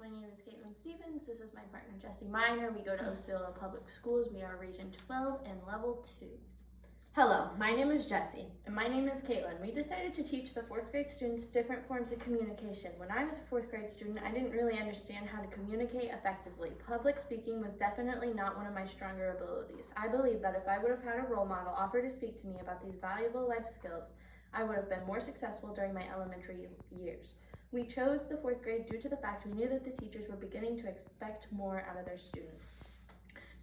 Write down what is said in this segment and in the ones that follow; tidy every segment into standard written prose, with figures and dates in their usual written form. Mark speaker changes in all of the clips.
Speaker 1: My name is Katelynn Stevens. This is my partner Jessi Minor. We go to Osceola Public Schools. We are Region 12 and Level 2.
Speaker 2: Hello, my name is Jessi.
Speaker 1: And my name is Katelynn. We decided to teach the 4th grade students different forms of communication. When I was a 4th grade student, I didn't really understand how to communicate effectively. Public speaking was definitely not one of my stronger abilities. I believe that if I would have had a role model offer to speak to me about these valuable life skills, I would have been more successful during my elementary years. We chose the 4th grade due to the fact we knew that the teachers were beginning to expect more out of their students.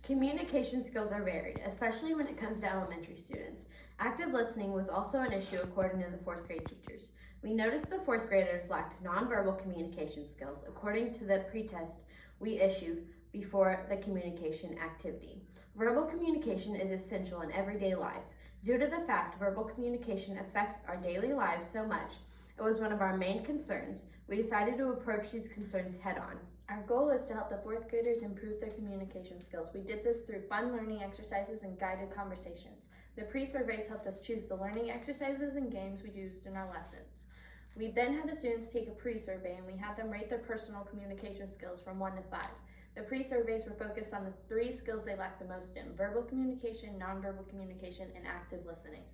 Speaker 2: Communication skills are varied, especially when it comes to elementary students. Active listening was also an issue according to the 4th grade teachers. We noticed the 4th graders lacked nonverbal communication skills according to the pretest we issued before the communication activity. Verbal communication is essential in everyday life. Due to the fact verbal communication affects our daily lives so much, it was one of our main concerns. We decided to approach these concerns head-on.
Speaker 1: Our goal is to help the 4th graders improve their communication skills. We did this through fun learning exercises and guided conversations. The pre-surveys helped us choose the learning exercises and games we used in our lessons. We then had the students take a pre-survey and we had them rate their personal communication skills from 1 to 5. The pre-surveys were focused on the 3 skills they lacked the most in: verbal communication, nonverbal communication, and active listening.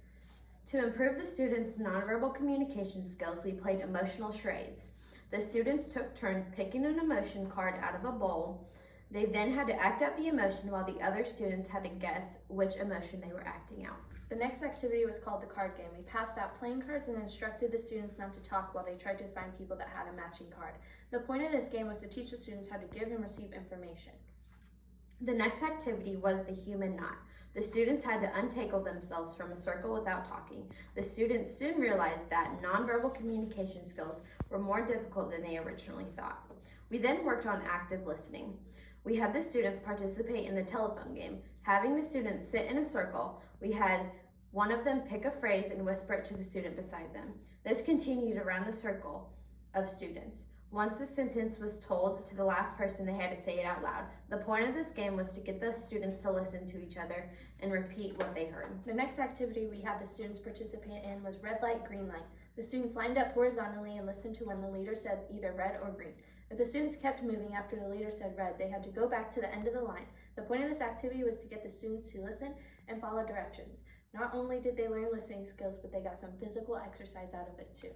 Speaker 2: To improve the students' nonverbal communication skills, we played emotional charades. The students took turns picking an emotion card out of a bowl. They then had to act out the emotion while the other students had to guess which emotion they were acting out.
Speaker 1: The next activity was called the card game. We passed out playing cards and instructed the students not to talk while they tried to find people that had a matching card. The point of this game was to teach the students how to give and receive information.
Speaker 2: The next activity was the human knot. The students had to untangle themselves from a circle without talking. The students soon realized that nonverbal communication skills were more difficult than they originally thought. We then worked on active listening. We had the students participate in the telephone game. Having the students sit in a circle, we had one of them pick a phrase and whisper it to the student beside them. This continued around the circle of students. Once the sentence was told to the last person, they had to say it out loud. The point of this game was to get the students to listen to each other and repeat what they heard.
Speaker 1: The next activity we had the students participate in was red light, green light. The students lined up horizontally and listened to when the leader said either red or green. If the students kept moving after the leader said red, they had to go back to the end of the line. The point of this activity was to get the students to listen and follow directions. Not only did they learn listening skills, but they got some physical exercise out of it too.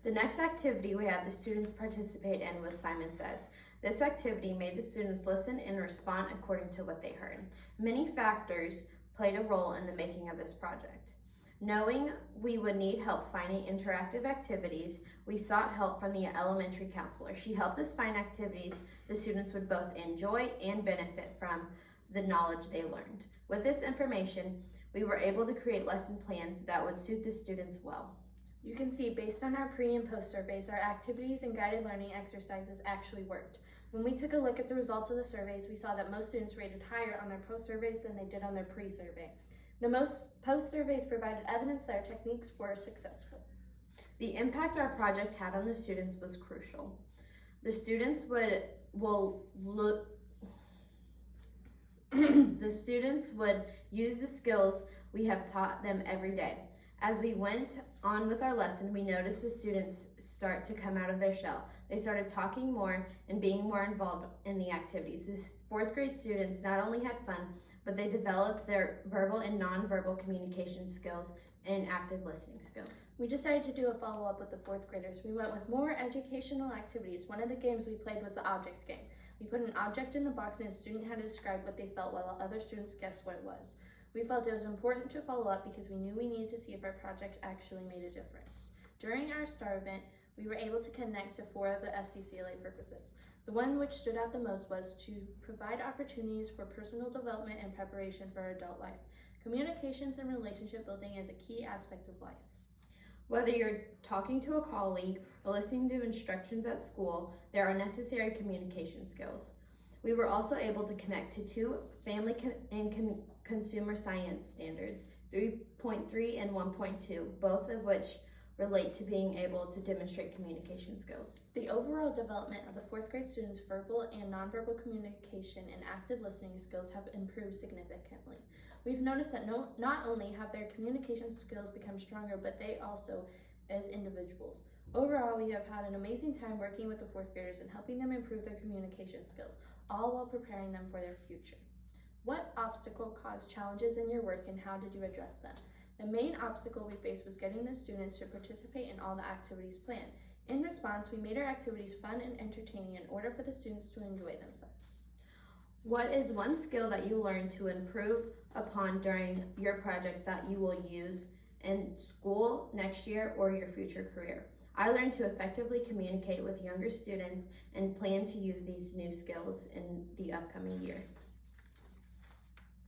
Speaker 2: The next activity we had the students participate in was Simon Says. This activity made the students listen and respond according to what they heard. Many factors played a role in the making of this project. Knowing we would need help finding interactive activities, we sought help from the elementary counselor. She helped us find activities the students would both enjoy and benefit from the knowledge they learned. With this information, we were able to create lesson plans that would suit the students well.
Speaker 1: You can see, based on our pre- and post surveys, our activities and guided learning exercises actually worked. When we took a look at the results of the surveys, we saw that most students rated higher on their post surveys than they did on their pre-survey. The most post surveys provided evidence that our techniques were successful.
Speaker 2: The impact our project had on the students was crucial. The students would use the skills we have taught them every day. As we went on with our lesson, we noticed the students start to come out of their shell. They started talking more and being more involved in the activities. The 4th grade students not only had fun, but they developed their verbal and nonverbal communication skills and active listening skills.
Speaker 1: We decided to do a follow-up with the 4th graders. We went with more educational activities. One of the games we played was the object game. We put an object in the box and a student had to describe what they felt while other students guessed what it was. We felt it was important to follow up because we knew we needed to see if our project actually made a difference. During our STAR event, we were able to connect to 4 of the FCCLA purposes. The one which stood out the most was to provide opportunities for personal development and preparation for adult life. Communications and relationship building is a key aspect of life.
Speaker 2: Whether you're talking to a colleague or listening to instructions at school, there are necessary communication skills. We were also able to connect to 2 family and consumer science standards, 3.3 and 1.2, both of which relate to being able to demonstrate communication skills.
Speaker 1: The overall development of the 4th grade students' verbal and nonverbal communication and active listening skills have improved significantly. We've noticed that not only have their communication skills become stronger, but they also as individuals. Overall, we have had an amazing time working with the fourth graders and helping them improve their communication skills, all while preparing them for their future. What obstacle caused challenges in your work and how did you address them? The main obstacle we faced was getting the students to participate in all the activities planned. In response, we made our activities fun and entertaining in order for the students to enjoy themselves.
Speaker 2: What is one skill that you learned to improve upon during your project that you will use in school next year or your future career? I learned to effectively communicate with younger students and plan to use these new skills in the upcoming year.